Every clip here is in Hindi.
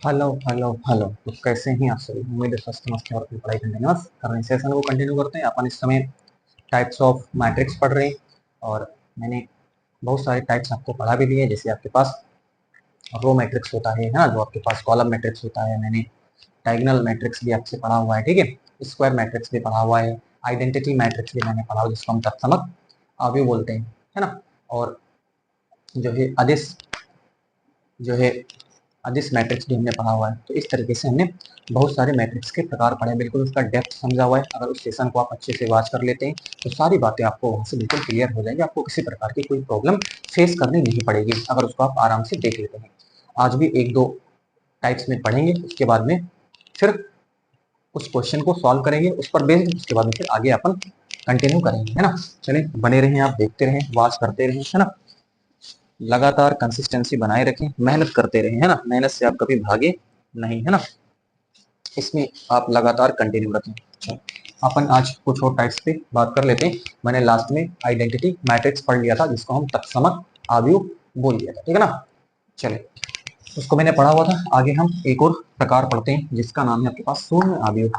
Hello hello hello. तो कैसे हैं आप सभी? उम्मीद है स्वस्थ मस्त हैं और अपनी पढ़ाई कंटिन्यूस कर रहे हैं। सेशन को कंटिन्यू करते हैं। अपन इस समय टाइप्स ऑफ मैट्रिक्स पढ़ रहे हैं और मैंने बहुत सारे टाइप्स आपको पढ़ा भी दिए। जैसे आपके पास रो मैट्रिक्स होता है ना, जो आपके पास कॉलम मैट्रिक्स होता है। मैंने डायगोनल मैट्रिक्स भी आपसे पढ़ा हुआ है, ठीक है। स्क्वायर मैट्रिक्स भी पढ़ा हुआ है। आइडेंटिटी मैट्रिक्स भी मैंने पढ़ा हुआ, जिसको हम तत्समक अवयव बोलते हैं, है ना। और जो है अदिश मैट्रिक्स भी हमने पढ़ा हुआ है। तो इस तरीके से हमने बहुत सारे मैट्रिक्स के प्रकार पढ़े, बिल्कुल उसका डेप्थ समझा हुआ है। अगर उस सेशन को आप अच्छे से वॉच कर लेते हैं तो सारी बातें आपको वहाँ से बिल्कुल क्लियर हो जाएंगी। आपको किसी प्रकार की कोई प्रॉब्लम फेस करनी नहीं पड़ेगी अगर उसको आप आराम से देख लेते हैं। आज भी एक दो टाइप्स में पढ़ेंगे, उसके बाद में फिर उस क्वेश्चन को सॉल्व करेंगे, उस पर बेस्ड उसके बाद में फिर आगे अपन कंटिन्यू करेंगे, है ना। चलिए बने रहें, आप देखते रहें, वॉच करते रहें, है ना। लगातार कंसिस्टेंसी बनाए रखें, मेहनत करते रहें, है ना। मेहनत से आप कभी भागे नहीं, है ना। इसमें आप लगातार कंटिन्यू रखें। अच्छा, अपन आज कुछ और टाइप्स पे बात कर लेते हैं। मैंने लास्ट में आइडेंटिटी मैट्रिक्स पढ़ लिया था, जिसको हम तत्समक अवयव बोल लिया था, ठीक है ना। चलिए, उसको मैंने पढ़ा हुआ था। आगे हम एक और प्रकार पढ़ते हैं, जिसका नाम है आपके पास शून्य अवयव।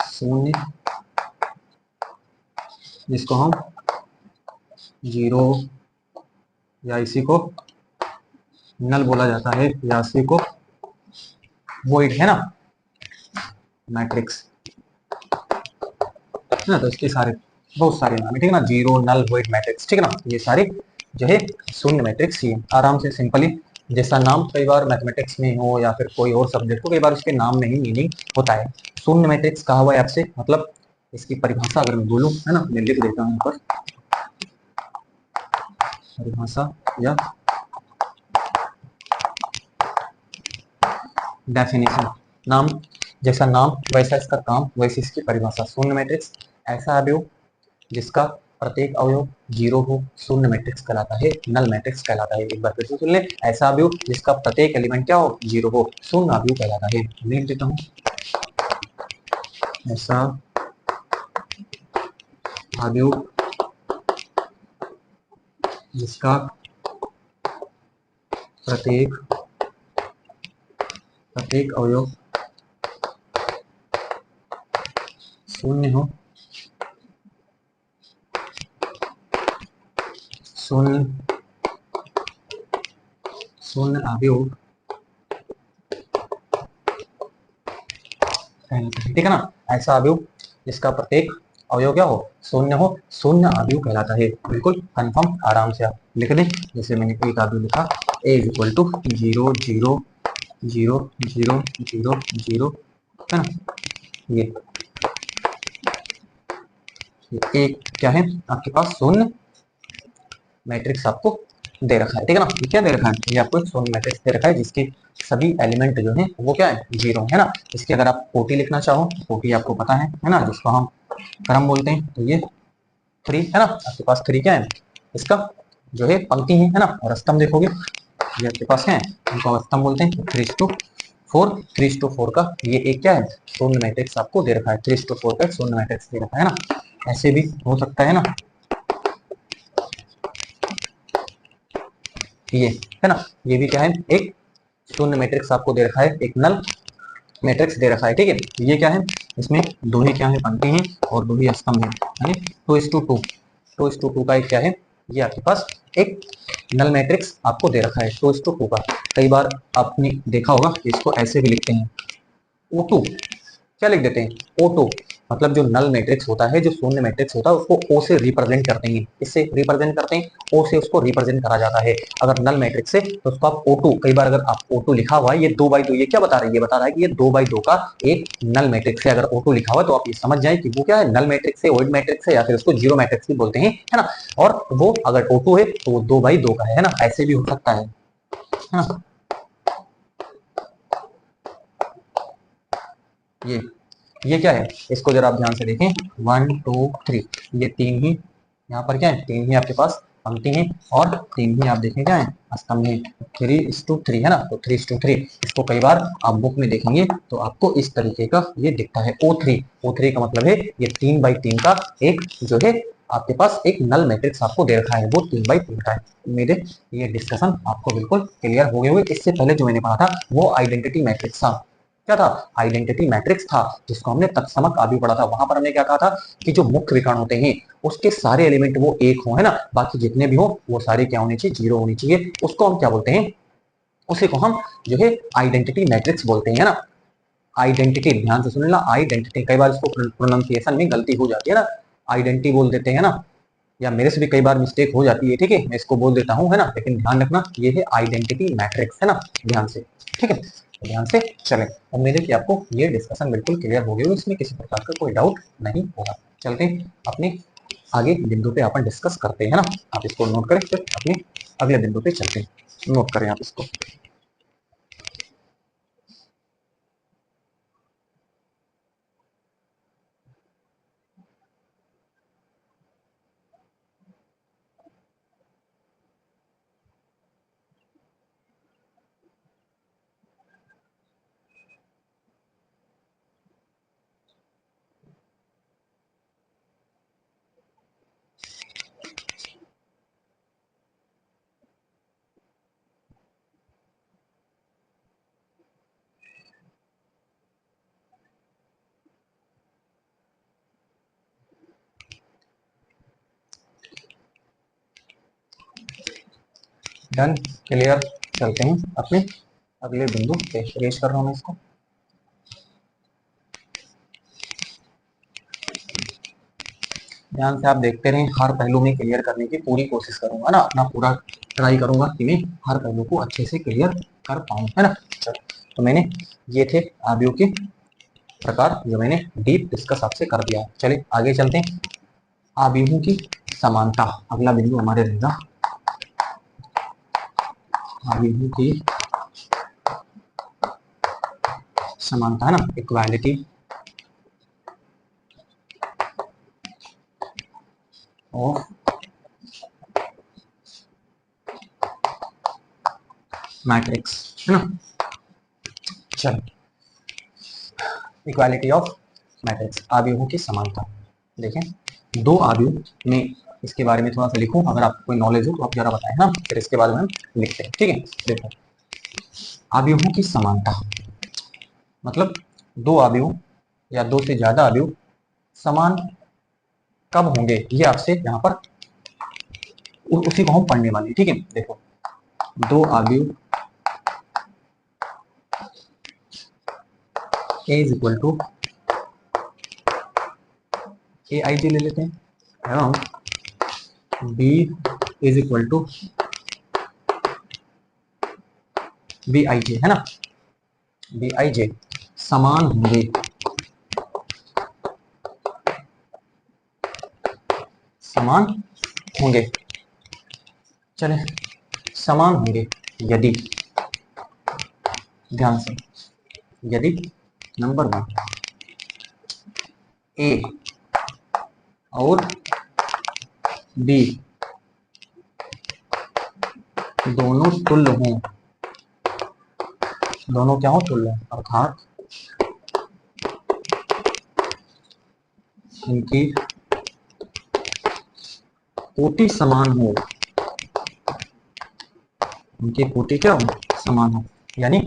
शून्य, जिसको हम जीरो या इसी को नल बोला जाता है, या इसी को वॉइड, है ना, मैट्रिक्स, है ना। तो इसके सारे बहुत सारे नाम है, ठीक है ना। जीरो, नल, वॉइड, मैट्रिक्स, ठीक है ना। ये सारे जो है शून्य मैट्रिक्स ही है। आराम से सिंपली, जैसा नाम कई बार मैथमेटिक्स में हो या फिर कोई और सब्जेक्ट हो, कई बार उसके नाम में ही मीनिंग होता है। शून्य मैट्रिक्स कहा हुआ है आपसे, मतलब इसकी परिभाषा अगर मैं बोलूं, है ना, मैं लिख देता हूं यहाँ पर परिभाषा या डेफिनेशन। नाम जैसा नाम वैसा इसका काम, वैसी इसकी परिभाषा। शून्य मैट्रिक्स ऐसा अवयव जिसका प्रत्येक अवयव जीरो हो, शून्य मैट्रिक्स कहलाता है, नल मैट्रिक्स कहलाता है। एक बार फिर से सुन ले, ऐसा अवयव जिसका प्रत्येक एलिमेंट क्या हो, जीरो हो, शून्य अवयव कहलाता है। लिख देता हूँ, ऐसा अवयव जिसका प्रत्येक प्रत्येक अवयव शून्य हो, शून्य शून्य अवयव कहलाता है, ठीक है ना। ऐसा अवयव जिसका प्रत्येक अवयव क्या हो, शून्य हो, शून्य अवयव कहलाता है। बिल्कुल कंफर्म, आराम से आप लिख दें। जैसे मैंने एक अवयव लिखा, A is equal to zero zero zero zero zero zero, है ना। ये एक क्या है आपके पास, शून्य मैट्रिक्स आपको दे रखा है, ठीक है ना। ये क्या दे रखा है, ये आपको एक शून्य मैट्रिक्स दे रखा है, जिसके सभी एलिमेंट जो है वो क्या है, जीरो, है ना। इसके अगर आप कोटि लिखना चाहो, कोटि आपको पता है ना, जिसको हम क्रम बोलते हैं। तो ये थ्री, है ना, आपके पास थ्री क्या है, इसका जो है पंक्ति है ना। और स्तंभ देखोगे, ये आपके पास है, इनको स्तंभ बोलते हैं। Three two four, three two four का ये एक क्या है, शून्य मैट्रिक्स आपको दे रखा है। थ्री टू फोर का शून्य मैट्रिक्स दे रखा है ना। ऐसे भी हो सकता है ना, ये, है ना। ये भी क्या है, एक शून्य मैट्रिक्स आपको दे रखा है, एक नल मैट्रिक्स दे रखा है, ठीक है। ये क्या है, इसमें दो ही क्या है, पंक्ति है और दो ही स्तंभ है। Two is to two, two is to two का एक क्या है, ये आपके पास एक नल मैट्रिक्स आपको दे रखा है, टू इज टू टू का। कई बार आपने देखा होगा कि इसको ऐसे भी लिखते हैं, ओ टू, क्या लिख देते हैं, ओ टू। मतलब जो नल मैट्रिक्स होता है, जो शून्य मैट्रिक्स होता है, उसको ओ से रिप्रेजेंट करते हैं। इससे रिप्रेजेंट करते हैं, ओ से उसको रिप्रेजेंट करा जाता है। अगर नल मैट्रिक्स से, तो उसको आप ओ टू, कई बार अगर आप ओ टू लिखा हुआ है, ये दो बाई दो, ये क्या बता रहा है, ये बता रहा है कि ये दो बाई दो का एक नल मैट्रिक्स है। अगर ओ टू लिखा हुआ है तो आप ये समझ जाए कि वो क्या है, नल मैट्रिक्स है, ओइड मैट्रिक्स है, या फिर उसको जीरो मैट्रिक्स भी बोलते हैं, है ना। और वो अगर ओ टू है तो वो दो बाई दो का है ना। ऐसे भी हो सकता है ना। ये क्या है, इसको जरा आप ध्यान से देखें, वन टू थ्री, ये तीन ही यहाँ पर क्या है, तीन ही आपके पास पंक्ति है, और तीन ही आप देखें क्या है, स्तंभ है। थ्री इज टू थ्री, है ना। तो थ्री इज टू थ्री, इसको कई बार आप बुक में देखेंगे तो आपको इस तरीके का ये दिखता है, ओ थ्री। ओ थ्री का मतलब है ये तीन बाई तीन का एक जो है आपके पास एक नल मैट्रिक्स आपको दे रखा है, वो 3x3 का है। उम्मीद है ये डिस्कशन आपको बिल्कुल क्लियर हो गए होंगे। इससे पहले जो मैंने पढ़ा था वो आइडेंटिटी मैट्रिक्स था। क्या था? आइडेंटिटी मैट्रिक्स था, जिसको हमने तत्समक आव्यूह पढ़ा था। वहां पर हमने क्या कहा था कि जो मुख्य विकर्ण होते हैं उसके सारे एलिमेंट वो एक हो, है ना, बाकी जितने भी हो वो सारे क्या होने चाहिए, जीरो होनी चाहिए। उसको हम क्या बोलते हैं, उसी को हम जो है आइडेंटिटी मैट्रिक्स बोलते हैं, है ना। आइडेंटिटी, ध्यान से सुन लेना, आइडेंटिटी। कई बार इसको प्रोनाउंसिएशन में गलती हो जाती है ना, आइडेंटिटी बोल देते हैं ना, या मेरे से भी कई बार मिस्टेक हो जाती है, ठीक है, मैं इसको बोल देता हूँ, है ना, लेकिन ध्यान रखना ये है आइडेंटिटी मैट्रिक्स, है ना, ध्यान से, ठीक है, तो ध्यान से चलें। उम्मीद है कि आपको ये डिस्कशन बिल्कुल क्लियर हो गया, इसमें किसी प्रकार का कोई डाउट नहीं होगा। चलते हैं अपने आगे बिंदु पे अपन डिस्कस करते हैं, है ना। आप इसको नोट करें, फिर अपने अगले बिंदु पे चलते हैं। नोट करें आप इसको। Done, clear. चलते हैं अपने अगले बिंदु पे। रेज कर रहा हूं मैं इसको। ध्यान से आप देखते रहें, हर पहलू में क्लियर करने की पूरी कोशिश करूंगा ना, अपना पूरा ट्राई करूंगा कि मैं हर पहलू को अच्छे से क्लियर कर पाऊं, है ना। चलो, तो मैंने ये थे आव्यूह के प्रकार जो मैंने डीप डिस्कस आपसे कर दिया। चलिए आगे चलते हैं। आव्यूहों की समानता अगला बिंदु हमारे रहेगा। आव्यूहों की समानता, है ना, इक्वालिटी ऑफ मैट्रिक्स, है ना। चलो, इक्वालिटी ऑफ मैट्रिक्स, आव्यूहों की समानता। देखें, दो आव्यूह में, इसके बारे में थोड़ा सा लिखूं, अगर आपको कोई नॉलेज हो तो आप जरा बताएं ना, फिर इसके बारे में हम लिखते हैं, ठीक है। देखो, आव्यूहों की समानता मतलब दो आव्यूह या दो से ज्यादा आव्यूह समान कब होंगे, ये आपसे यहाँ पर उसी को हम पढ़ने वाले, ठीक है। देखो, दो आव्यूह A is equal to a i j ले लेते हैं, एवं B is equal to b i j, है ना, बी आई जे समान होंगे, समान होंगे। चले, समान होंगे यदि, ध्यान से, यदि नंबर वन ए और बी दोनों तुल्य हों, दोनों क्या हो, तुल्य, अर्थात इनकी कोटि समान हो, उनकी कोटि क्या हो, समान हो, यानी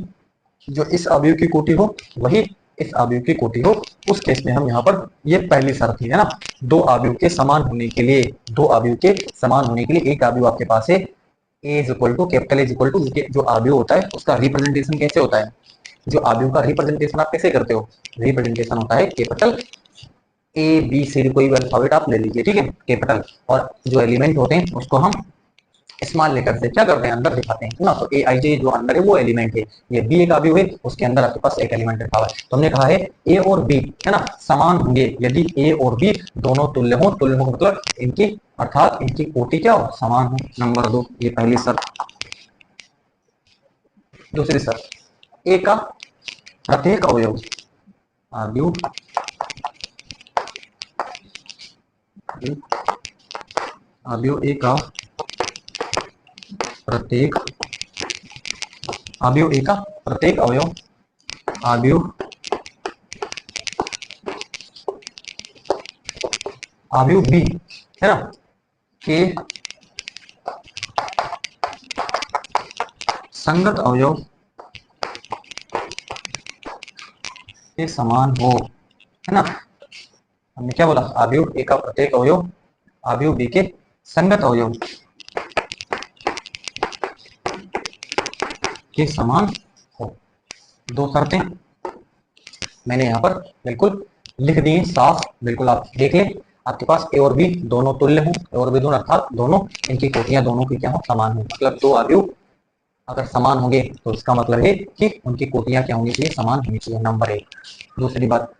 जो इस अवयव की कोटि हो वही इस अवयव की कोटि हो। उस केस में हम यहाँ पर, ये पहली शर्त है ना, दो अवयव के समान होने के लिए, दो अवयव के समान होने के लिए एक अवयव आपके पास है A is equal to capital is equal to, जो अवयव होता है उसका रिप्रेजेंटेशन कैसे होता है, जो अवयव का रिप्रेजेंटेशन आप कैसे करते हो, रिप्रेजेंटेशन होता है कैपिटल ए बी सी, कोई भी अल्फाबेट आप ले लीजिए, ठीक है, कैपिटल, और जो एलिमेंट होते हैं उसको हम स्मॉल लेटर से क्या करते हैं, अंदर दिखाते हैं ना। तो ए आई जे जो अंदर है वो एलिमेंट है, ये बी एक अवयव है, उसके अंदर आपके पास एक एलिमेंट रखा हुआ है। तो हमने कहा है ए और बी, है ना, समान होंगे यदि ए और बी दोनों तुल्य हो, तुल्य हो मतलब इनकी, अर्थात इनकी कोटि क्या हो, समान हो। नंबर दो, ये पहली शर्त। दूसरी शर्त, ए का प्रत्येक अवयव, अवयव अवयव ए का प्रत्येक अवयव, ए का प्रत्येक अवयव, अवयव अवयव बी है ना के संगत अवयव के समान हो, है ना। हमने क्या बोला, अवयव ए का प्रत्येक अवयव अवयव बी के संगत अवयव के समान हो। दो शर्तें मैंने यहाँ पर बिल्कुल लिख दी है साफ, बिल्कुल आप देख लें। आपके पास ए और बी दोनों तुल्य हो, ए और बी दोनों अर्थात दोनों इनकी कोटियां दोनों की क्या हो, समान हो। मतलब दो अवयव अगर समान होंगे तो इसका मतलब है कि उनकी कोटियां क्या होनी चाहिए, समान होनी चाहिए, नंबर एक। दूसरी बात,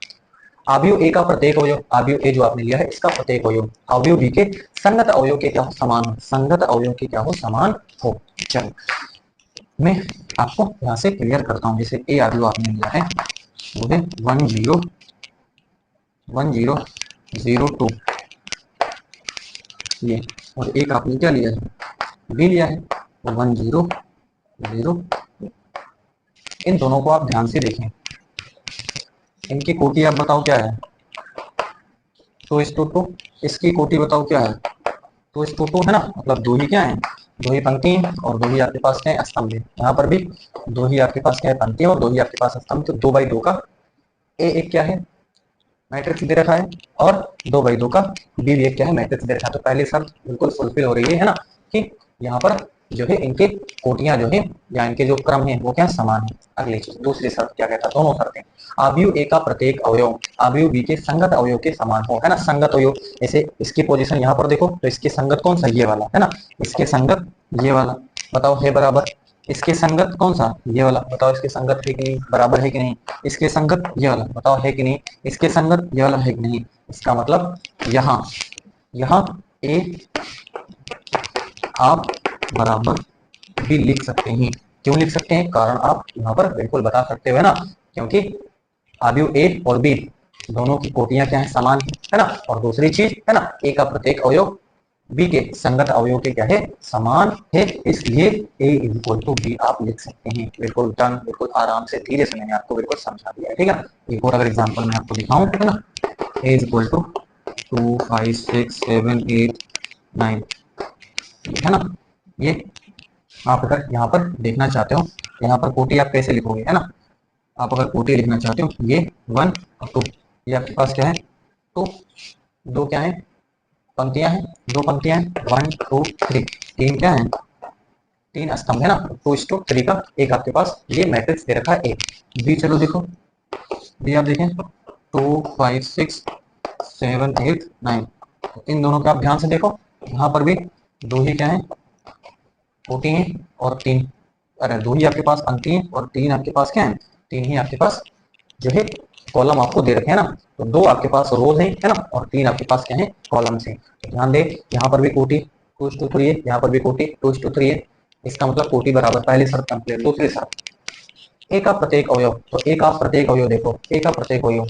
अवयव ए का प्रत्येक अवयव, अवयव ए जो आपने लिया है इसका प्रत्येक अवयव अवयव बी के संगत अवयव के क्या हो, समान हो। संगत अवयव के क्या हो, समान हो। चलो मैं आपको यहाँ से क्लियर करता हूँ। जैसे ए अवयव आपने लिया है वो है 1 0 1 0 0 2 ये, और एक आपने क्या लिया है, बी लिया है वो 1 0 0। इन दोनों को आप ध्यान से देखें, इनकी कोटि आप बताओ क्या है, 2:2। इसकी कोटि बताओ क्या है, 2:2 है ना। मतलब दो ही क्या है, दो ही पंक्ति और दो ही आपके पास क्या है, स्तंभ है। यहाँ पर भी दो ही आपके पास क्या है, पंक्ति और दो ही आपके पास स्तंभ। तो 2/2 का ए एक क्या है, मैट्रिक्स दे रखा है, और 2/2 का बी भी एक क्या है, मैट्रिक्स दे रखा है। तो पहली शर्त बिल्कुल फुलफिल हो रही है ना, कि यहाँ पर जो है इनके कोटियां जो है या इनके जो क्रम है वो क्या समान है। अगली चीज दूसरी शर्त क्या कहता है, दोनों शर्तें, अवयव ए का प्रत्येक अवयव अवयव बी के संगत अवयव के समान हो, है ना। संगत अवयव, जैसे इसकी पोजीशन यहाँ पर देखो तो इसके संगत कौन सा, ये वाला है ना। इसके संगत ये वाला, बताओ है बराबर। इसके संगत कौन सा, ये वाला, बताओ इसके संगत है कि नहीं, बराबर है कि नहीं। इसके संगत ये वाला, बताओ है कि नहीं। इसके संगत ये वाला है कि नहीं। इसका मतलब यहाँ यहाँ ए आप बराबर भी लिख सकते हैं। क्यों लिख सकते हैं, कारण आप यहाँ पर बिल्कुल बता सकते हो ना, क्योंकि अवयव ए और बी दोनों की कोटियां क्या है, समान है ना। और दूसरी चीज है ना, ए का प्रत्येक अवयव बी के संगत अवयव के क्या है, समान है। इसलिए ए इक्वल टू बी आप लिख सकते हैं। बिल्कुल डन, बिल्कुल आराम से धीरे से मैंने आपको बिल्कुल समझा दिया है, ठीक है। एक और अगर एग्जांपल मैं आपको दिखाऊं, है ना, ए इक्वल टू 2 5 6 7 8 9, है ना। ये आप अगर यहाँ पर देखना चाहते हो, यहाँ पर कोटि आप कैसे लिखोगे, है ना। आप अगर कोटि लिखना चाहते हो, ये 1 और 2, ये आपके पास क्या है, तो दो क्या है, पंक्तियां हैं, दो पंक्तियां हैं, 1 2 3, तीन क्या है, तीन स्तंभ है ना। 2:3 का एक आपके पास ये मैट्रिक्स दे रखा है ए। बी चलो देखो, बी आप देखें 2 5 6 7 8 9। इन दोनों का आप ध्यान से देखो, यहाँ पर भी दो ही क्या है, कोटि हैं और तीन, अरे दो ही आपके पास पंक्ति हैं और तीन आपके पास क्या है, तीन ही आपके पास जो है कॉलम आपको दे रखे हैं ना। तो दो आपके पास रोज है ना, और तीन आपके पास क्या है, कॉलम्स हैं। तो ध्यान दे, यहाँ पर भी कोटि 2:3 है, यहाँ पर भी कोटि 2:3 है। इसका मतलब कोटि बराबर, पहली शर्त कंप्लीट। दूसरी शर्त, ए का प्रत्येक अवयव, तो ए का प्रत्येक अवयव देखो, ए का प्रत्येक अवयव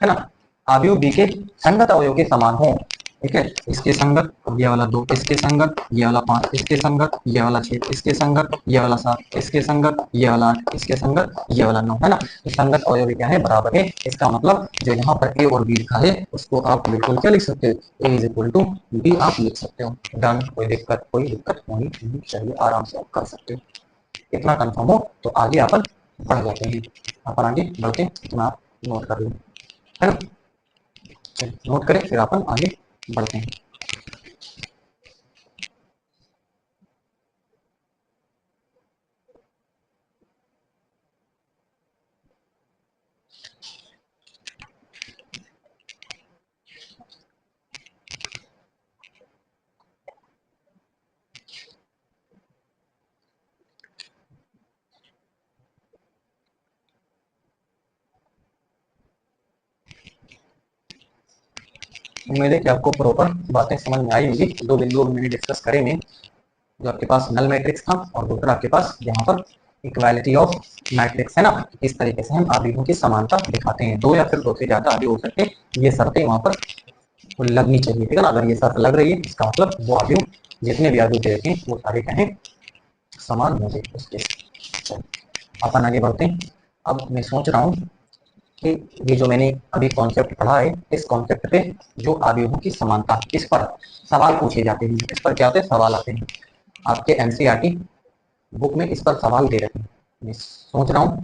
है ना, अवयव बी के संगत अवयव के समान हो, ठीक है। इसके संगत ये वाला 2, इसके संगत ये वाला 5, इसके संगत ये वाला 6, इसके संगत ये वाला 7, इसके संगत ये वाला 8, इसके संगत ये वाला 9, है ना। तो संगत अवयव क्या है, बराबर है। इसका मतलब जो यहाँ पर ए और बी लिखा है उसको आप बिल्कुल क्या लिख सकते हो, ए इज इक्वल टू बी आप लिख सकते हो। डन, कोई दिक्कत होनी नहीं चाहिए, आराम से आप कर सकते हो। इतना कंफर्म हो तो आगे अपन बढ़ जाते हैं, अपन आगे बढ़ते हैं, इतना आप नोट कर लो, है ना। नोट करें फिर अपन आगे बढ़ते हैं। उम्मीद है कि आपको प्रॉपर बातें समझ में आई होगी। दो बिंदु मैंने डिस्कस करे में, जो आपके पास नल मैट्रिक्स था और दूसरा आपके पास यहाँ पर इक्वालिटी ऑफ मैट्रिक्स, है ना। इस तरीके से हम आव्यूहों की समानता दिखाते हैं। दो या फिर दो से ज्यादा आव्यूह हो सकते हैं, ये शर्तें वहां पर लगनी चाहिए, ठीक है ना। अगर ये शर्त लग रही है इसका मतलब वो आव्यूह, जितने भी आव्यूह दे रखे हैं वो सारे क्या है, समान होंगे उसके। अपन आगे बढ़ते हैं। अब मैं सोच रहा हूँ कि ये जो मैंने अभी कॉन्सेप्ट पढ़ा है, इस कॉन्सेप्ट पे जो आव्यूहों की समानता, इस पर सवाल पूछे जाते हैं। इस पर क्या होते हैं, सवाल आते हैं। आपके एनसीईआरटी बुक में इस पर सवाल दे रखे हैं। मैं सोच रहा हूँ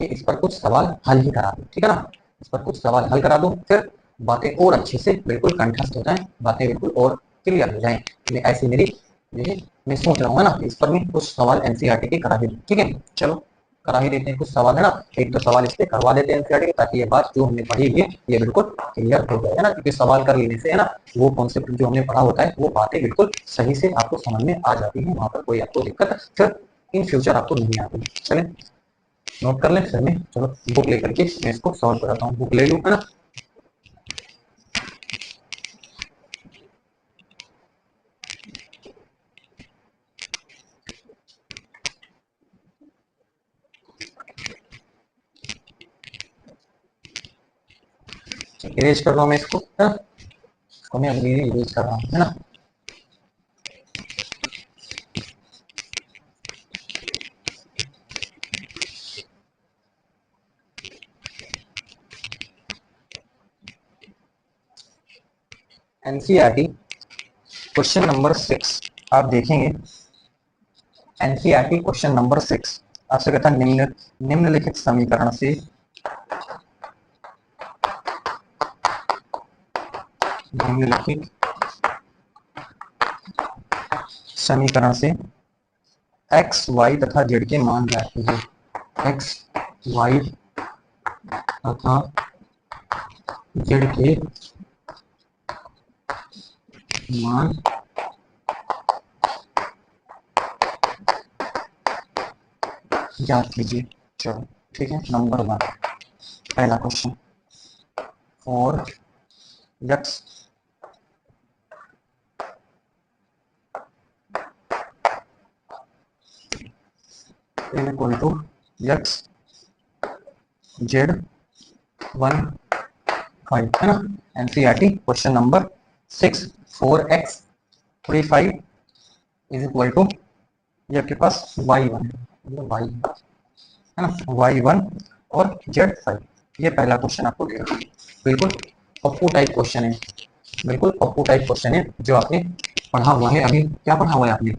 कि इस पर कुछ सवाल हल ही करा दूँ, ठीक है ना। इस पर कुछ सवाल हल करा दूँ, फिर बातें और अच्छे से बिल्कुल कंठस्थ हो जाएं, बातें बिल्कुल और क्लियर हो जाएं। मैं ऐसी मेरी ये मैं सोच रहा हूँ, है ना, इस पर मैं कुछ सवाल एनसीईआरटी के करा भी दूँ। ठीक है, चलो करा ही देते हैं कुछ सवाल, है ना। एक तो सवाल इस पे करवा देते हैं एनसीईआरटी के, ताकि ये बात जो हमने पढ़ी है ये बिल्कुल क्लियर हो जाए, है ना। क्योंकि सवाल कर लेने से, है ना, वो कॉन्सेप्ट जो हमने पढ़ा होता है वो बातें बिल्कुल सही से आपको समझ में आ जाती हैं, वहां पर कोई आपको दिक्कत फिर इन फ्यूचर आपको नहीं आती। चले नोट कर लें, फिर मैं चलो बुक लेकर के मैं इसको सॉल्व कराता हूँ। बुक ले लूँ, है ना। इरेज कर रहा हूँ मैं इसको, है ना। इसको मैं अभी इरेज कर रहा हूँ, है ना। एनसीईआरटी क्वेश्चन नंबर 6 आप देखेंगे। एनसीईआरटी क्वेश्चन नंबर 6 आपसे कहता है निम्नलिखित समीकरण से निम्नलिखित समीकरण से एक्स वाई तथा जेड के मान ज्ञात कीजिए। एक्स वाई तथा जेड के मान ज्ञात कीजिए। चलो ठीक है, नंबर 1 पहला question. Four x equal to x z 1 5, है ना। NCERT question number 6 4x 3 5 is equal to, ये आपके पास y1 है, y है ना, y1 और z5। ये पहला क्वेश्चन आपको दे रखा है। बिल्कुल पप्पू टाइप क्वेश्चन है, बिल्कुल पप्पू टाइप क्वेश्चन है जो आपने पढ़ा हुआ है। अभी क्या पढ़ा हुआ है आपने,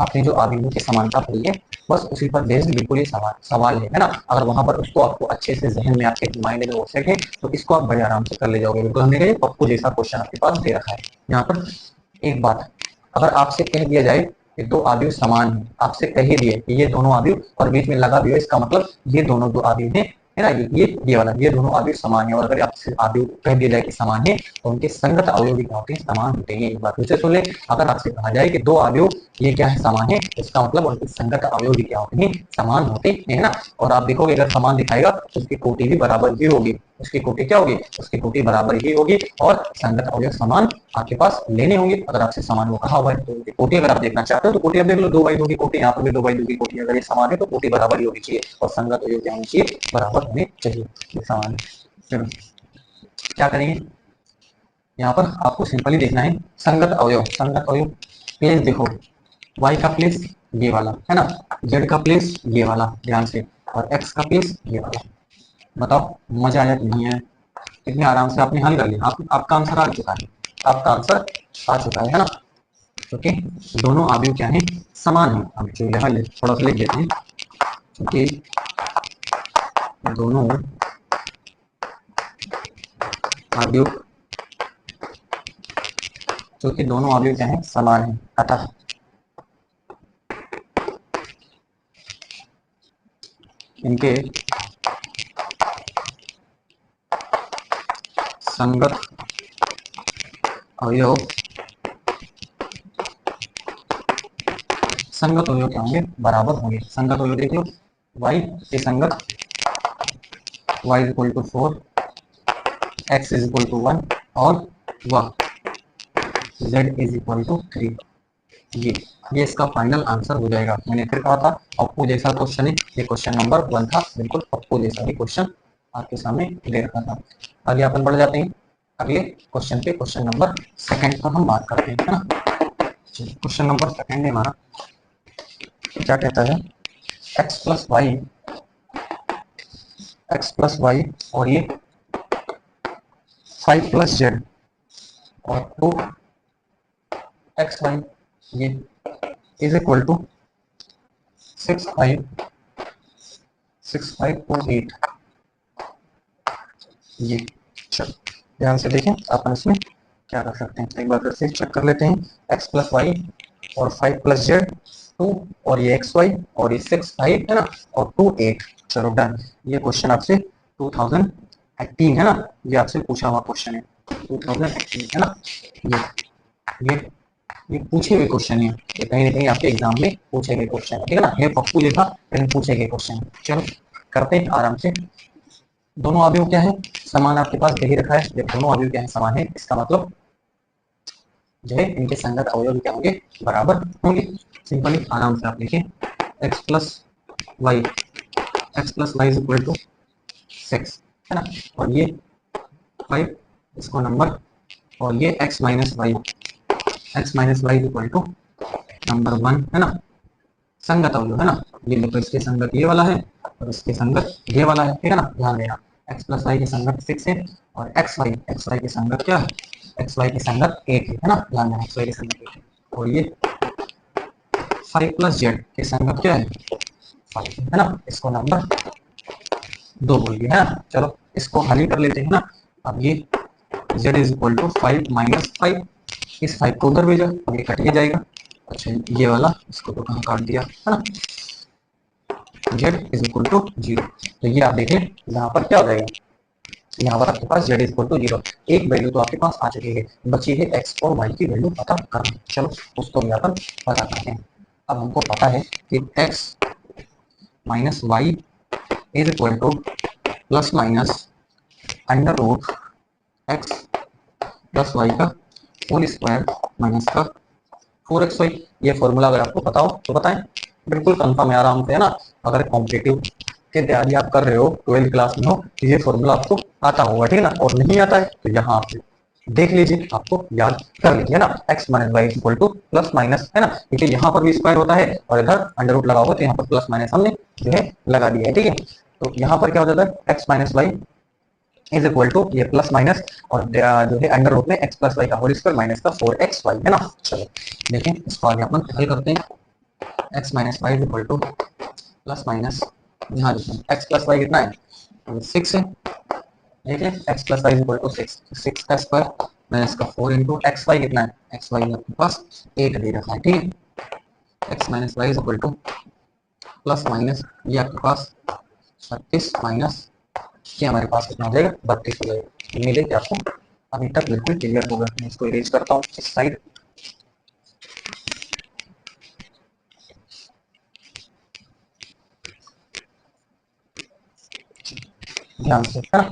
आपने जो आव्यूहों की समानता पढ़ी है, बस उसी पर बेस्ड बिल्कुल ये सवाल है ना। अगर वहां पर उसको आपको अच्छे से जहन में आपके माइंड में हो सके तो इसको आप बड़े आराम से कर ले जाओगे। बिल्कुल हमने कहा पप्पू जैसा क्वेश्चन आपके पास दे रखा है। यहाँ पर एक बात, अगर आपसे कह दिया जाए कि दो आव्यूह समान है, आपसे कह ही दिए कि ये दोनों आव्यूह और बीच में लगा भी हो, इसका मतलब ये दोनों दो आव्यूह है, है ना। ये वाला ये दोनों आव्यूह समान है। और अगर आपसे आव्यूह कह दिया जाए कि समान है तो उनके संगत अवयव भी क्या होते हैं, समान होते हैं। एक बात फिर से सुन ले, अगर आपसे कहा जाए कि दो आव्यूह ये क्या है, समान है, इसका मतलब उनके संगत अवयव भी क्या होते हैं, समान होते हैं, है ना। और आप देखोगे अगर समान दिखाएगा तो उसकी कोटि भी बराबर ही होगी। उसकी कोटि क्या होगी, उसकी कोटि बराबर ही होगी। और संगत अवयव समान आपके पास लेने होंगे। अगर आपसे समान वो कहा हुआ है तो कोटि अगर आप देखना चाहते हो तो कोटि आप देख लो, 2/2 की कोटि, यहाँ पर भी 2/2 की कोटि। अगर ये समान है तो कोटि बराबर ही होनी चाहिए और संगत अवयव क्या होनी चाहिए, बराबर होने चाहिए। ये समान है। चलो क्या करेंगे, यहाँ पर आपको सिंपली देखना है संगत अवयव। संगत अवयव प्लेस देखो, y का प्लेस ये वाला, है ना, z का प्लेस ये वाला, ध्यान से, और x का प्लेस ये वाला। बताओ मजा आया कि नहीं है, कितने आराम से आपने हल कर लिया। आपका आंसर आ चुका है, आपका आंसर आ चुका है ना। क्योंकि दोनों आव्यूह क्या है, समान है। अब जो यहाँ थोड़ा सा लिख देते हैं, क्योंकि दोनों आव्यूह क्योंकि दोनों आव्यूह क्या है, समान है, अतः इनके संगत अवयव क्या होंगे, बराबर होंगे। संगत अवयव देख लो, y के संगत y is equal to 4, x is equal to 1 और वह z इज इक्वल टू 3। ये इसका फाइनल आंसर हो जाएगा। मैंने फिर कहा था पप्पू जैसा क्वेश्चन है, ये क्वेश्चन नंबर 1 था, बिल्कुल पप्पू जैसा ही क्वेश्चन आपके सामने दे रखा था। आगे अपन बढ़ जाते हैं अगले क्वेश्चन पे। क्वेश्चन नंबर 2 पर हम बात करते हैं, है ना। क्वेश्चन नंबर 2 है हमारा, क्या कहता है, x plus y x plus y और ये 5 प्लस जेड और 2 एक्स वाई ये इज इक्वल टू 6 5 ये। चलो ध्यान से देखें, अपन इसमें क्या कर सकते हैं, एक बार फिर से चेक कर लेते हैं। एक्स प्लस वाई और 5 प्लस जेड 2 और ये एक्स वाई और ये 6 5 है ना और 2 8। चलो डन। ये क्वेश्चन आपसे 2018 है ना, ये आपसे पूछा हुआ क्वेश्चन है 2018 है ना। ये ये पूछे हुए क्वेश्चन है, ये कहीं ना कहीं आपके एग्जाम में पूछे गए क्वेश्चन है, ठीक है ना। ये पप्पू लिखा लेकिन पूछे गए क्वेश्चन है। चलो करते हैं आराम से। दोनों अवयव क्या है, समान आपके पास दे ही रखा है। जब दोनों अवयव क्या है, समान है, इसका मतलब जो है इनके संगत अवयव क्या होंगे, बराबर होंगे। सिंपली आराम से आप लिखिए x plus y is equal to 6 है ना, और ये 5 इसको नंबर, और ये x minus y is equal to number 1 है ना, संगत अवयव है ना। ये देखो इसके संगत ये वाला है और इसके संगत ये वाला है, ठीक है ना। ध्यान देना x प्लस वाई के संगत 6 है और एक्स वाई के संगत क्या है, एक्स वाई के संगत 8 है ना। ध्यान देना एक्स वाई के संगत 8 है और ये 5 प्लस जेड के संगत क्या है 5 है ना, इसको नंबर 2 बोल दिया है ना। चलो इसको हल ही कर लेते हैं ना। अब ये z is equal to 5 minus 5, इस 5 को उधर भेजा, अब ये कट के जाएगा। अच्छा ये वाला इसको तो कहाँ काट दिया है ना, z इज इक्वल टू 0। तो ये आप देखें यहाँ पर क्या हो जाएगा, यहाँ पर आपके पास z इज इक्वल टू 0, एक वैल्यू तो आपके पास आ चुकी है, बची है x और y की वैल्यू पता करना। चलो उसको यहाँ पर पता करते हैं। अब हमको पता है कि x minus y is equal to plus minus under root x plus y का होल स्क्वायर माइनस का 4xy। ये फॉर्मूला अगर आपको पता हो तो बताएं, बिल्कुल कंफर्म है, आराम से है ना। अगर कॉम्पिटिटिव की तैयारी आप कर रहे हो, 12th क्लास में हो, तो ये फॉर्मूला आपको आता होगा, ठीक है ना। और नहीं आता है तो यहाँ आप देख लीजिए, आपको याद कर लीजिए ना। X minus y equal to plus minus है ना, क्योंकि यहाँ पर भी स्क्वायर होता है और इधर अंडर रूट लगा हुआ, तो यहाँ पर प्लस माइनस हमने जो है लगा दिया है, ठीक है। तो यहाँ पर क्या हो जाता है, x minus y is equal to ये प्लस माइनस और जो है अंडर रूट में एक्स प्लस वाई का होल स्क्वायर माइनस का 4xy है ना। चलो देखें इसको आगे अपन हल करते हैं। X minus y is equal to plus minus, यहाँ देखें एक्स प्लस वाई कितना है 6 है, ठीक है। X plus y is equal to 6 का स्क्वायर माइनस का 4 इंटू एक्स वाई कितना है, एक्स वाई आपके पास 8 दे रखा है, ठीक है। X minus y is equal to plus minus ये आपके पास 36 माइनस ये हमारे पास कितना हो जाएगा 32 हो जाएगा। उम्मीद है कि आपको अभी तक बिल्कुल क्लियर होगा। मैं इसको इरेज करता हूँ इस साइड। ध्यान से है ना,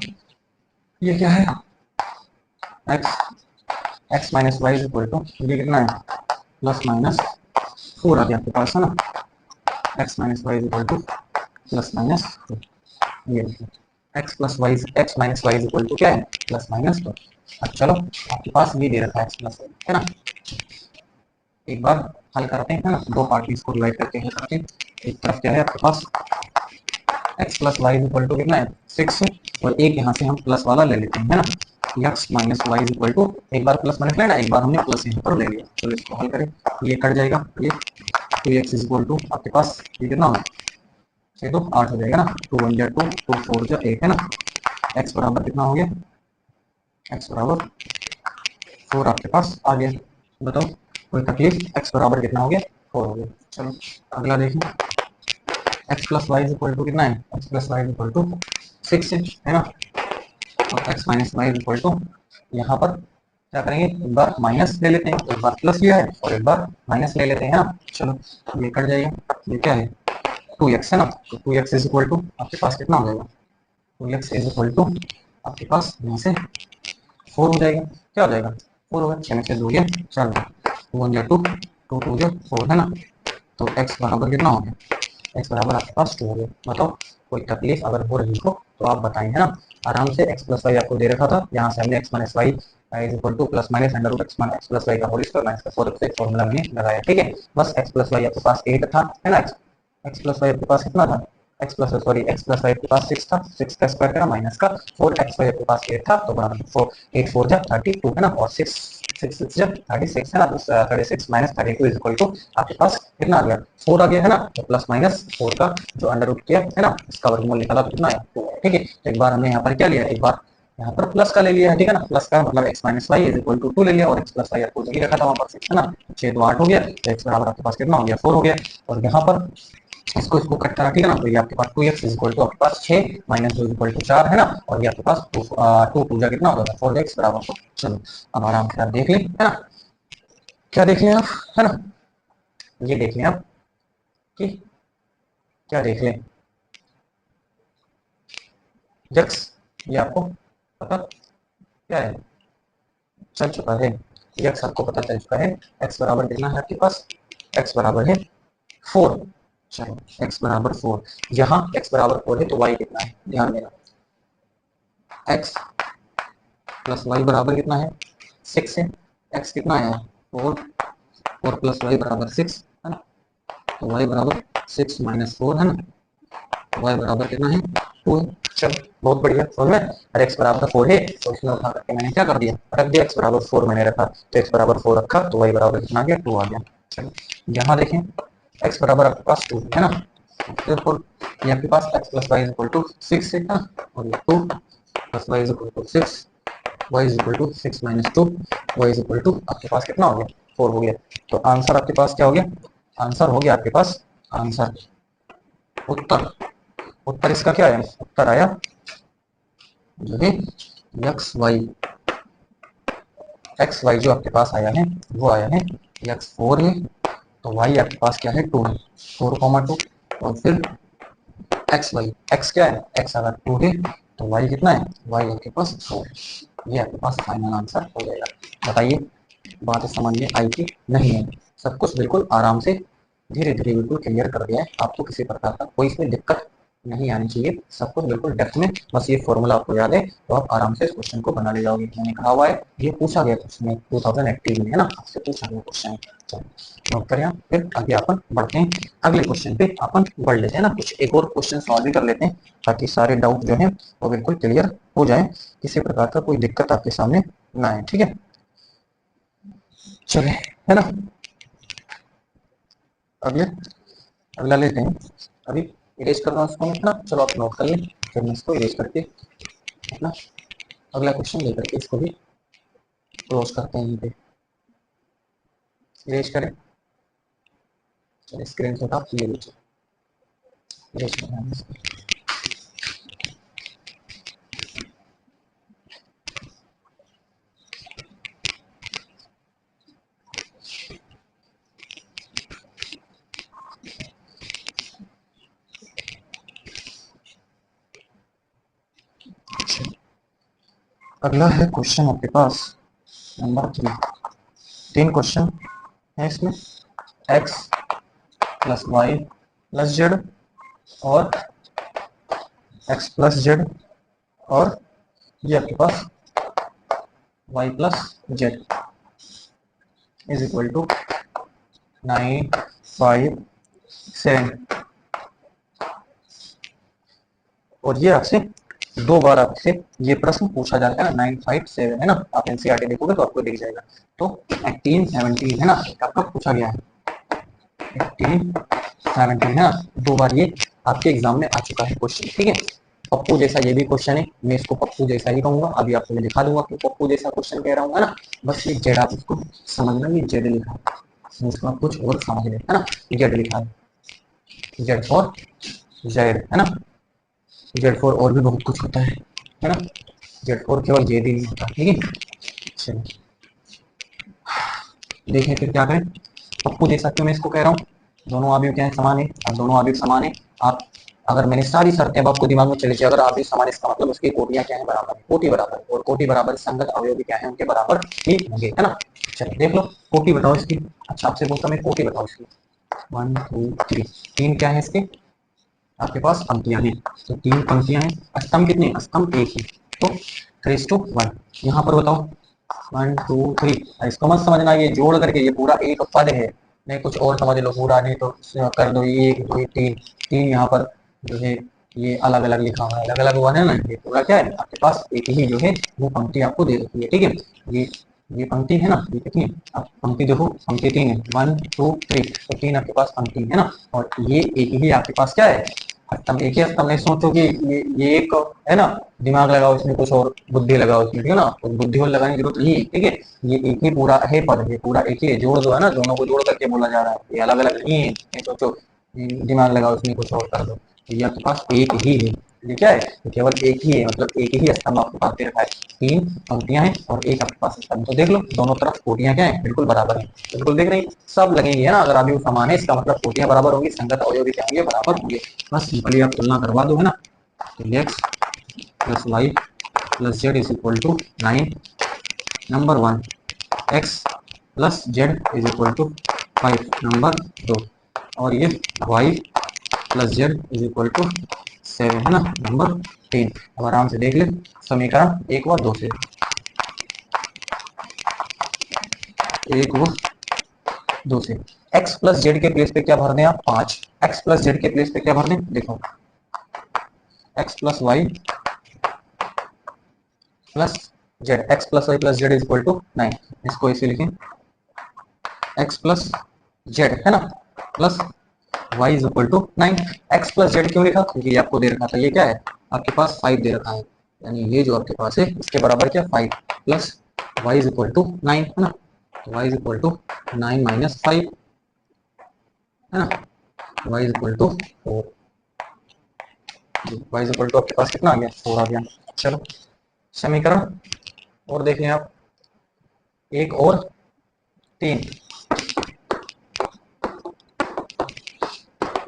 ये क्या है x minus y is equal to ये कितना है प्लस माइनस 4 आ गया आपके पास है ना। X minus y is equal to plus minus 4, ये x plus y x minus y is equal to क्या है प्लस माइनस 4। अब चलो आपके पास ये दे रखा है एक्स प्लस वाई है ना, एक बार हल करते हैं ना, दो पार्टीज को डिवाइड करके हल करते हैं। एक तरफ क्या है आपके पास x plus y equal to कितना है 6 और एक यहाँ से हम प्लस वाला ले लेते हैं है ना। x minus y equal to एक बार प्लस माइनस लेना, एक बार हमने प्लस यहाँ पर ले लिया। चलो इसको हल करें, ये कट जाएगा, ये 2x इक्वल टू आपके पास ये कितना होगा, ये तो 8 हो जाएगा ना। 2 1 2 2 4 8 है ना। x बराबर कितना हो गया, x बराबर 4 आपके पास आ गया। बताओ कोई तकलीफ, x बराबर कितना हो गया 4 हो गया। चलो अगला देखें, x plus y equal to कितना है, x plus y equal to 6 है ना, और x minus y equal to यहाँ पर क्या करेंगे, एक बार माइनस ले लेते हैं, एक बार प्लस लिया है और एक बार माइनस ले लेते हैं ना। चलो ये कट जाएगा, ये क्या है 2x है ना, तो 2x इज इक्वल टू आपके पास कितना हो जाएगा, 2x इज इक्वल टू आपके पास यहाँ से 4 हो जाएगा। क्या हो जाएगा 4 होगा, 6 में से 2 गया 4, 2 1 2 2 2 4 है ना। तो x बराबर कितना हो गया, x बराबर आपके पास 2 हो गया। बताओ कोई तकलीफ अगर हो रही हो तो आप बताएं है ना। आराम से x प्लस वाई आपको दे रखा था, यहाँ से हमने x minus y is equal to plus minus under root x plus y का होल स्क्वायर माइनस का 4 से फॉर्मूला मैंने लगाया, ठीक है। बस x प्लस वाई आपके पास 8 था है ना, x प्लस वाई आपके पास कितना था एक्स प्लस वाई के पास 6 था, 6 का स्क्वायर करा माइनस का 4, एक्स वाई के पास 8 था तो बराबर 4, 8 4 जा 32 है ना, और 6 6 6 जा 36 है ना, तो 36 माइनस 32 इज इक्वल टू आपके पास कितना आ गया 4 आ गया है ना, तो प्लस माइनस 4 का जो अंडर रूट किया है ना, इसका वर्गमूल निकाला तो कितना आया 2 है। ठीक है, एक बार हमने यहाँ पर क्या लिया, एक बार यहाँ पर प्लस का ले लिया है, ठीक है ना, प्लस का मतलब x minus y is equal to 2 ले लिया, और x प्लस वाई आपको वही रखा था वहाँ पर 6 है ना, 6 तो 8 हो गया, तो x बराबर आपके पास कितना हो गया 4 हो गया, और यहाँ पर इसको कट करा, ठीक है ना, तो ये आपके पास 2x इज इक्वल टू आपके पास 6 माइनस 2 इज इक्वल टू 4 है ना, और ये आपके पास 2 2 कितना हो जाएगा 4x बराबर 4। चलो अब आराम से आप देख लें है ना, क्या देख लें आप है ना, ये देख लें आप कि क्या देख लें x, ये आपको पता क्या है चल चुका है, x आपको पता चल चुका है, x बराबर कितना है आपके पास, x बराबर है 4। चलो x बराबर 4, यहाँ x बराबर 4 है तो y कितना है, ध्यान देना, x प्लस वाई बराबर कितना है 6 है, x कितना है 4, 4 प्लस वाई बराबर 6 है ना, तो y बराबर 6 माइनस 4 है ना, y बराबर कितना है 2 है। चलो बहुत बढ़िया, समझ में, और x बराबर 4 है तो इसमें उठा करके मैंने क्या कर दिया, रख दिया, x बराबर 4 मैंने रखा, तो x बराबर 4 रखा तो y बराबर कितना आ गया 2 आ गया। चलो यहाँ देखें x बराबर आपके पास 2 है ना, बिल्कुल ये आपके पास x plus y is equal to 6 है ना, और ये 2 plus y is equal to 6, y is equal to 6 minus 2, y is equal to आपके पास कितना हो गया 4 हो गया, तो आंसर आपके पास क्या हो गया, आंसर हो गया आपके पास, आंसर उत्तर, उत्तर इसका क्या है, उत्तर आया जो है एक्स वाई जो आपके पास आया है वो आया है x4 है, तो y आपके पास क्या है 2 है, 4,2, और फिर x क्या है, x अगर 2 है तो y कितना है, y आपके पास 4 है, ये आपके पास फाइनल आंसर हो जाएगा। बताइए बात समझ में आई कि नहीं है, सब कुछ बिल्कुल आराम से धीरे धीरे बिल्कुल क्लियर कर दिया है, आपको किसी प्रकार का कोई इसमें दिक्कत नहीं आनी चाहिए, सब कुछ बिल्कुल डेप्थ में, बस ये फॉर्मूला आपको याद है तो आप आराम से इस क्वेश्चन को बना ले जाओगे। मैंने कहा हुआ है ये पूछा गया क्वेश्चन 2018 में है ना, आपसे पूछा गया क्वेश्चन, नोट करें, फिर आगे अपन बढ़ते हैं, अगले क्वेश्चन पे अपन बढ़ लेते हैं ना, कुछ एक और क्वेश्चन सॉल्व भी कर लेते हैं ताकि सारे डाउट जो है वो बिल्कुल क्लियर हो जाए, किसी प्रकार का कोई दिक्कत आपके सामने ना आए। ठीक है चले है ना, अगले अगला लेते हैं, अभी इरेज कर रहा हूँ इसको ना, चलो आप नोट कर लें, फिर मैं इसको इरेज करके अपना अगला क्वेश्चन लेकर के इसको भी क्लोज करते हैं, यहीं पे इरेज करें, चलिए स्क्रीन शॉट आप ले लीजिए, इरेज करना है इसको। अगला है क्वेश्चन आपके पास नंबर 3, 3 क्वेश्चन है इसमें, x plus y plus z और x प्लस जेड, और ये आपके पास y plus z is equal to 9 5 7, और ये आपसे 2 बार आपसे ये प्रश्न पूछा जाता है ना, 9 5 7 है ना, आप एनसीईआरटी देखोगे तो आपको दिख जाएगा, तो 18 17 है ना, आपका पूछा गया है 18 17 है ना, 2 बार ये आपके एग्जाम में आ चुका है क्वेश्चन। ठीक है, पप्पू जैसा ये भी क्वेश्चन है, मैं इसको पप्पू जैसा ही कहूंगा, अभी आपको मैं दिखा दूंगा कि पप्पू जैसा क्वेश्चन कह रहा हूँ है ना, बस ये जेड आप इसको समझना, ये जेड लिखा है, इसको आप कुछ और समझ लें है ना, जेड लिखा है, जेड फॉर जेड है ना, जेड फोर और भी बहुत कुछ होता है ना, जेड फोर केवल जेड ही नहीं होता। ठीक है चलिए देखें फिर क्या करें, पप्पू जैसा क्यों मैं इसको कह रहा हूँ, दोनों अवयव क्या है समान है, अब दोनों अवयव समान है, आप अगर मैंने सारी शर्तें आपको दिमाग में चली जाए, अगर आप भी समान इसका मतलब उसकी कोटियां क्या है बराबर है, कोटि बराबर, और कोटि बराबर संगत अवयव भी क्या है उनके बराबर ही होंगे है ना। चलिए देख लो कोटि बताओ इसकी, अच्छा आपसे पूछता मैं कोटि बताओ इसकी, 1 2 3, 3 क्या है इसके आपके पास पंक्तियां हैं, तो 3 पंक्तियां हैं, स्तंभ कितने, स्तंभ एक ही, तो 3:1, यहाँ पर बताओ 1 2 3, इसको मत समझना ये जोड़ करके ये पूरा एक पद है, नहीं कुछ और समझ लो पूरा, नहीं तो कर दो ये 1 2 3, 3 यहाँ पर जो है ये अलग अलग लिखा हुआ है, अलग अलग हुआ है ना, ये पूरा क्या है आपके पास एक ही जो है वो पंक्ति आपको दे रखी है, ठीक है। ये ये पंक्ति है ना, ये कितनी है, आप पंक्ति देखो, पंक्ति 3 है, 1 2 3, तो 3 आपके पास पंक्ति है ना, और ये एक ही आपके पास क्या है स्तंभ, एक ही स्तंभ। नहीं सोचो कि ये एक है ना, दिमाग लगाओ इसमें, कुछ और बुद्धि लगाओ इसमें, ठीक है ना, कुछ बुद्धि और लगाने की जरूरत नहीं है, ठीक है। ये एक ही पूरा है पद, ये पूरा एक ही है, जोड़ जो है ना, दोनों को जोड़ करके बोला जा रहा है, ये अलग अलग नहीं है। नहीं सोचो दिमाग लगाओ इसमें कुछ और कर दो, ये आपके पास एक ही है, ये क्या है, ये केवल एक ही है, मतलब एक ही स्तंभ आपके पास दे रखा है, 3 पंक्तियां हैं और एक आपके पास स्तंभ। तो देख लो दोनों तरफ कोटियां क्या है, बिल्कुल बराबर है, बिल्कुल देख रही सब लगेंगे है ना, अगर अभी समान है इसका मतलब कोटियां बराबर होंगी, संगत अवयव भी क्या होंगे, बराबर होंगे। बस सिंपली आप तुलना करवा दो है ना, तो x plus y plus z is equal to 9, number 1, x plus z is equal to 5, number 2, और ये y plus z is equal to 7 है ना, नंबर 3। अब आराम से देख ले समीकरण 1 व 2 से, 1 व 2 से x प्लस जेड के प्लेस पे क्या भर दें आप, 5, x प्लस जेड के प्लेस पे क्या भर दें, देखो x plus y plus z, x plus y plus z is equal to 9, इसको इसे लिखें x प्लस जेड है ना plus y is equal to 9। x plus z क्यों लिखा, क्योंकि ये आपको दे रखा था, ये क्या है आपके पास 5 दे रखा है, यानी ये जो आपके पास है इसके बराबर क्या 5 plus y is equal to 9 है ना, तो y is equal to 9 minus 5 है ना, y is equal to 4, y is equal to आपके पास कितना आ गया 4 आ गया। चलो समीकरण और देखें आप, 1 और 3,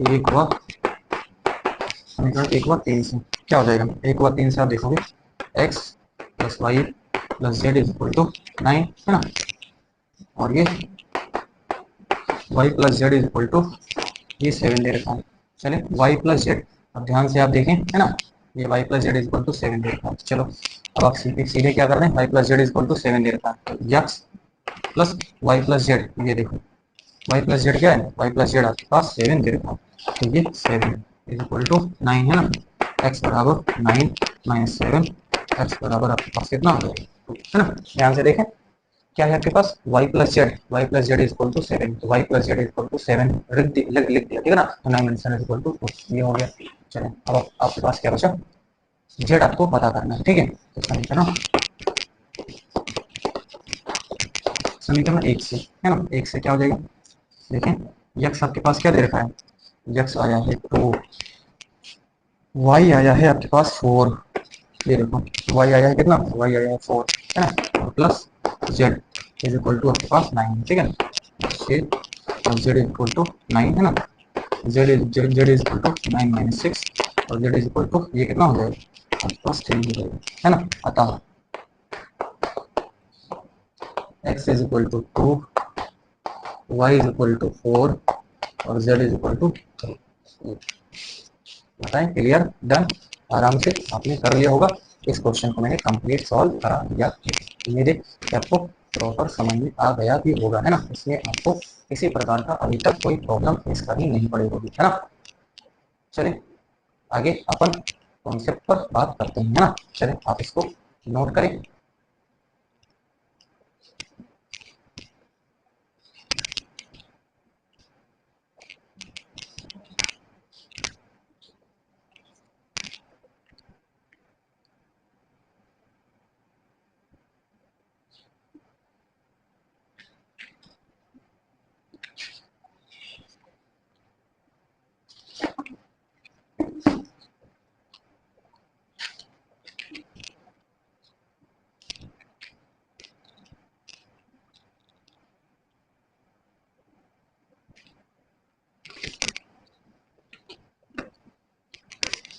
1 व समीकरण 1 व 3 से क्या हो जाएगा, 1 व 3 से आप देखोगे x plus y plus z is equal to 9 है ना, और ये y plus z is equal to ये 7 दे रखा है। चले y प्लस जेड, अब ध्यान से आप देखें है ना, ये y plus z is equal to 7 दे रखा है। चलो अब आप सीधे सीधे क्या कर रहे हैं, y plus z is equal to 7 दे रखा है, तो x plus y plus z, ये देखो y प्लस जेड क्या है, y प्लस जेड आपके पास 7 दे रखा है, तो ये 7 इज इक्वल टू 9 है ना, x बराबर 9 माइनस 7, x बराबर आपके पास कितना हो जाएगा है ना। ध्यान से देखें क्या है आपके पास y plus z, y plus z is equal to 7, तो y plus z is equal to 7 लिख दिया, ठीक है ना, तो 9 माइनस 7 इज इक्वल टू 4, ये हो गया। चलें अब आपके पास क्या बचा, जेड आपको पता करना है, ठीक है, तो समीकरण 1 से है ना, 1 से क्या हो जाएगा, देखें यक्स आपके पास क्या दे रखा है, यक्स आया है 2, वाई आया है आपके पास 4, ये देखो वाई आया है कितना, वाई आया है 4 है ना, plus z is equal to आपके पास 9, ठीक है ना, और जेड इज इक्वल टू 9 है ना, z is equal to 9 minus 6, और जेड इज इक्वल टू ये कितना हो जाएगा आपके पास 3 हो जाएगा है ना। अतः x is equal to 2, y is equal to 4 और z इज इक्वल टू 3। बताएं, क्लियर, डन, आराम से आपने कर लिया होगा। इस क्वेश्चन को मैंने कंप्लीट सॉल्व करा दिया, मेरे आपको प्रॉपर समझ में आ गया भी होगा है ना, इसमें आपको किसी प्रकार का अभी तक कोई प्रॉब्लम फेस करनी नहीं पड़ी होगी है ना। चलिए आगे अपन कॉन्सेप्ट पर बात करते हैं है ना, चलिए आप इसको नोट करें।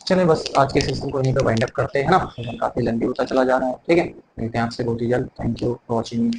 चलिए बस आज के सेशन को यहीं पे वाइंड अप करते हैं ना, काफी लंबी होता चला जा रहा है, ठीक है, मिलते हैं आपसे बहुत ही जल्द, थैंक यू फॉर वॉचिंग।